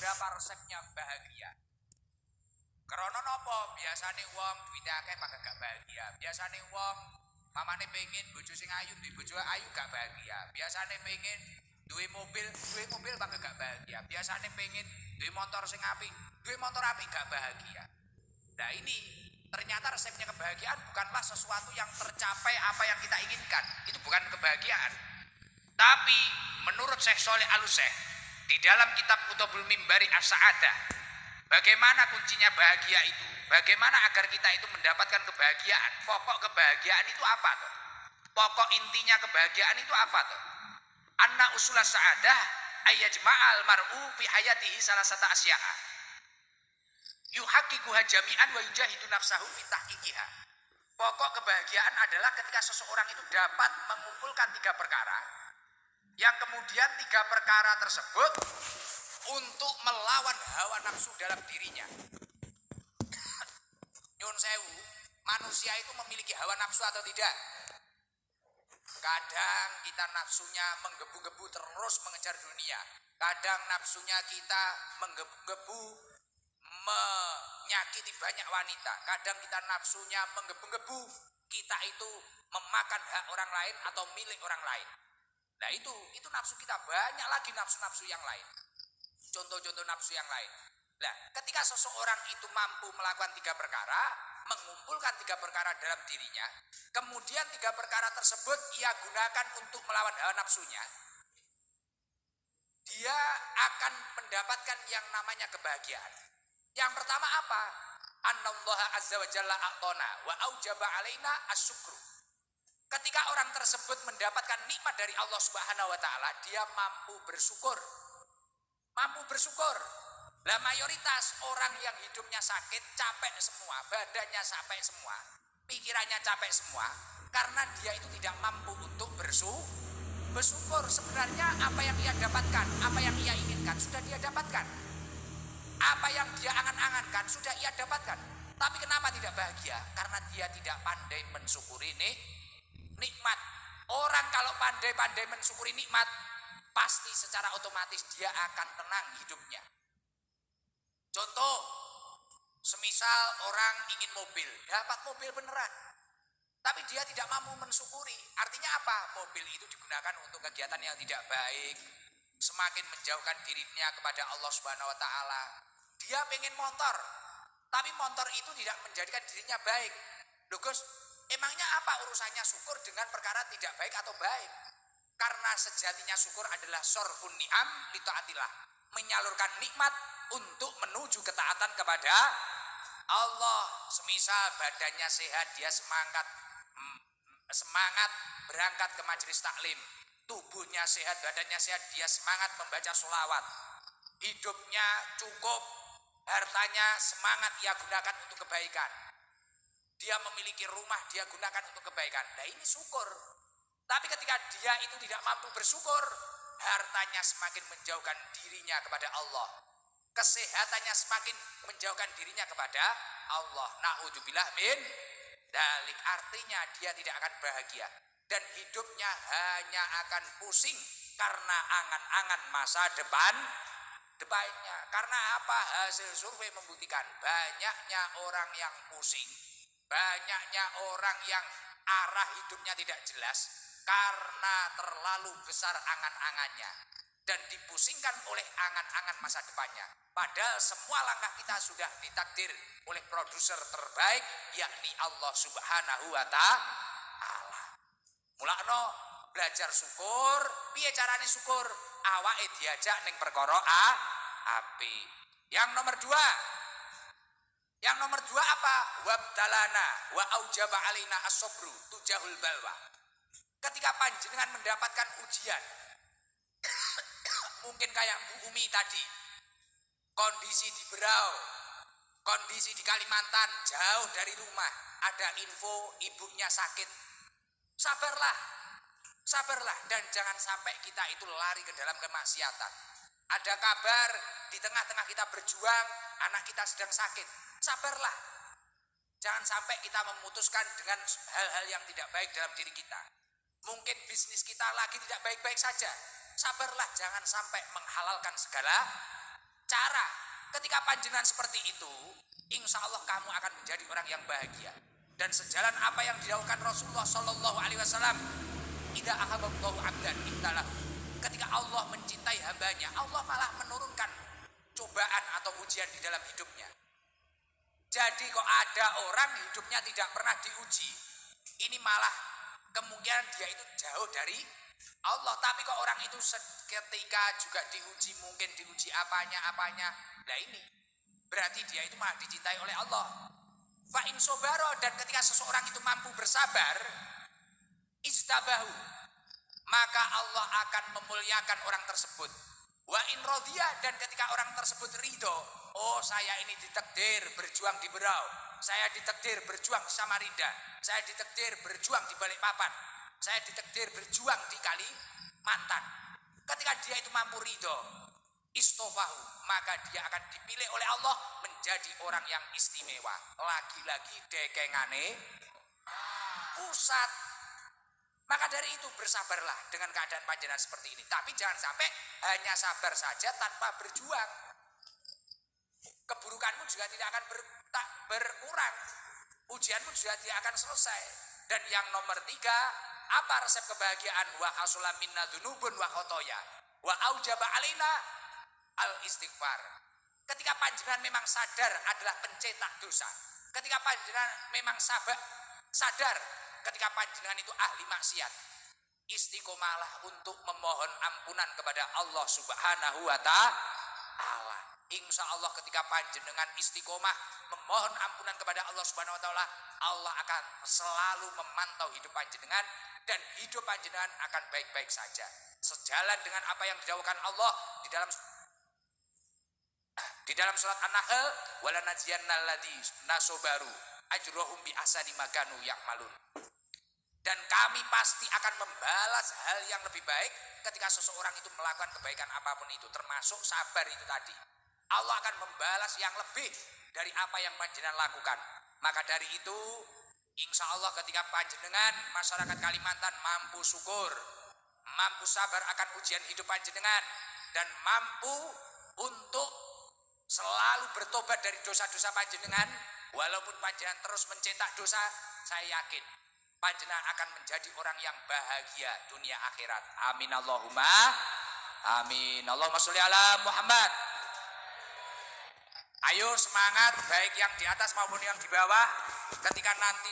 beberapa resepnya bahagia. Karena nopo biasane wong duwite akeh maka gak bahagia. Biasane wong mamane pengen bojo sing ayu, duwe bojo ayu gak bahagia. Biasane pengen duwe mobil maka gak bahagia. Biasane pengen duwe motor sing apik, duwe motor apik gak bahagia. Nah ini ternyata resepnya kebahagiaan bukanlah sesuatu yang tercapai apa yang kita inginkan. Itu bukan kebahagiaan. Tapi menurut Syekh Sholeh Al-Syekh di dalam kitab Kutubul Mimbari As-Sa'adah, bagaimana kuncinya bahagia itu? Bagaimana agar kita itu mendapatkan kebahagiaan? Pokok kebahagiaan itu apa tuh? Pokok intinya kebahagiaan itu apa tuh? Anna usulah sa'adah ayyajma'al mar'u fi hayatihi salah satu asya'a. Yuhaqqiquha jami'an wa yujahidu nafsahu fi tahqiqiha. Pokok kebahagiaan adalah ketika seseorang itu dapat mengumpulkan 3 perkara, yang kemudian 3 perkara tersebut untuk melawan hawa nafsu dalam dirinya. Nyun sewu, manusia itu memiliki hawa nafsu atau tidak? Kadang kita nafsunya menggebu-gebu terus mengejar dunia. Kadang nafsunya kita menggebu-gebu menyakiti banyak wanita. Kadang kita nafsunya menggebu-gebu kita itu memakan hak orang lain atau milik orang lain. Nah itu nafsu kita. Banyak lagi nafsu-nafsu yang lain. Contoh-contoh nafsu yang lain. Nah ketika seseorang itu mampu melakukan 3 perkara, mengumpulkan 3 perkara dalam dirinya, kemudian 3 perkara tersebut ia gunakan untuk melawan hawa nafsunya, dia akan mendapatkan yang namanya kebahagiaan. Yang pertama apa? Annallaha azza wa jalla a'tona wa aujaba alaina asyukru. Ketika orang tersebut mendapatkan nikmat dari Allah Subhanahu wa taala, dia mampu bersyukur. Mampu bersyukur. Lah mayoritas orang yang hidupnya sakit, capek semua, badannya capek semua, pikirannya capek semua, karena dia itu tidak mampu untuk bersyukur. Sebenarnya apa yang ia dapatkan, apa yang ia inginkan sudah dia dapatkan. Apa yang dia angan-angankan sudah ia dapatkan. Tapi kenapa tidak bahagia? Karena dia tidak pandai mensyukuri nikmat. Orang kalau pandai-pandai mensyukuri nikmat, pasti secara otomatis dia akan tenang hidupnya. Contoh, semisal orang ingin mobil, dapat mobil beneran, tapi dia tidak mampu mensyukuri. Artinya apa? Mobil itu digunakan untuk kegiatan yang tidak baik, semakin menjauhkan dirinya kepada Allah Subhanahu wa taala. Dia pengen motor, tapi motor itu tidak menjadikan dirinya baik. Loh Gus, emangnya apa urusannya syukur dengan perkara tidak baik atau baik? Karena sejatinya syukur adalah sorfun ni'am li taatillah, menyalurkan nikmat untuk menuju ketaatan kepada Allah. Semisal badannya sehat, dia semangat berangkat ke majelis taklim. Tubuhnya sehat, badannya sehat, dia semangat membaca sholawat. Hidupnya cukup, hartanya semangat ia gunakan untuk kebaikan. Dia memiliki rumah, dia gunakan untuk kebaikan. Nah ini syukur. Tapi ketika dia itu tidak mampu bersyukur, hartanya semakin menjauhkan dirinya kepada Allah. Kesehatannya semakin menjauhkan dirinya kepada Allah. Na'udzubillah min dalik. Artinya dia tidak akan bahagia. Dan hidupnya hanya akan pusing karena angan-angan masa depannya. Karena apa? Hasil survei membuktikan banyaknya orang yang pusing, banyaknya orang yang arah hidupnya tidak jelas karena terlalu besar angan-angannya dan dipusingkan oleh angan-angan masa depannya. Padahal semua langkah kita sudah ditakdir oleh produser terbaik, yakni Allah Subhanahu wa ta'ala. Mulakno belajar syukur, piye carane syukur? Awake diajak ning perkara api. Yang nomor 2 apa? Wabtalana wa aujaba alaina as-sabru tujahul balwa. Ketika panjenengan mendapatkan ujian, mungkin kayak Bu Umi tadi, kondisi di Berau, kondisi di Kalimantan, jauh dari rumah, ada info ibunya sakit. Sabarlah dan jangan sampai kita itu lari ke dalam kemaksiatan. Ada kabar di tengah-tengah kita berjuang, anak kita sedang sakit. Sabarlah. Jangan sampai kita memutuskan dengan hal-hal yang tidak baik dalam diri kita. Mungkin bisnis kita lagi tidak baik-baik saja. Sabarlah, jangan sampai menghalalkan segala cara ketika panjenengan seperti itu, insya Allah kamu akan menjadi orang yang bahagia. Dan sejalan apa yang didahulukan Rasulullah Shallallahu Alaihi Wasallam, idza ahabballahu abdan ibtalahu. Ketika Allah mencintai hambanya, Allah malah menurunkan cobaan atau ujian di dalam hidupnya. Jadi kok ada orang hidupnya tidak pernah diuji, ini malah kemungkinan dia itu jauh dari Allah. Tapi kok orang itu ketika juga diuji, mungkin diuji apanya. Nah ini berarti dia itu malah dicintai oleh Allah. Fa in sobaro, dan ketika seseorang itu mampu bersabar, istabahu, maka Allah akan memuliakan orang tersebut. Wa in rodhiya, dan ketika orang tersebut ridho, oh saya ini ditakdir berjuang di Berau, saya ditakdir berjuang di Samarinda, saya ditakdir berjuang di Balikpapan, saya ditakdir berjuang di Kalimantan. Ketika dia itu mampu ridho, istofahu, maka dia akan dipilih oleh Allah menjadi orang yang istimewa. Lagi-lagi dekengane pusat. Maka dari itu bersabarlah dengan keadaan panjenengan seperti ini. Tapi jangan sampai hanya sabar saja tanpa berjuang. Keburukanmu juga tidak akan berkurang. Ujianmu juga tidak akan selesai. Dan yang nomor 3, apa resep kebahagiaan? Wa hasula minna dzunubun wa khotoya wa aujaba alaina al istighfar. Ketika panjenengan memang sadar adalah pencetak dosa, ketika panjenengan memang sadar ketika panjenengan itu ahli maksiat, istiqomalah untuk memohon ampunan kepada Allah Subhanahu wa ta'ala. Insya Allah ketika panjenengan istiqomah memohon ampunan kepada Allah Subhanahu wa ta'ala, Allah akan selalu memantau hidup panjenengan dan hidup panjenengan akan baik-baik saja. Sejalan dengan apa yang didhawuhkan Allah di dalam surat An-Nahl, wala najziyannal ladzina sabaru ajrahum bi ahsani ma kanu ya'malun. Dan kami pasti akan membalas hal yang lebih baik ketika seseorang itu melakukan kebaikan apapun itu, termasuk sabar itu tadi. Allah akan membalas yang lebih dari apa yang panjenengan lakukan. Maka dari itu, insya Allah ketika panjenengan masyarakat Kalimantan mampu syukur, mampu sabar akan ujian hidup panjenengan, dan mampu untuk selalu bertobat dari dosa-dosa panjenengan, walaupun panjenengan terus mencetak dosa, saya yakin panjenengan akan menjadi orang yang bahagia dunia akhirat. Amin Allahumma amin. Allahumma sholli ala Muhammad. Ayo semangat, baik yang di atas maupun yang di bawah, ketika nanti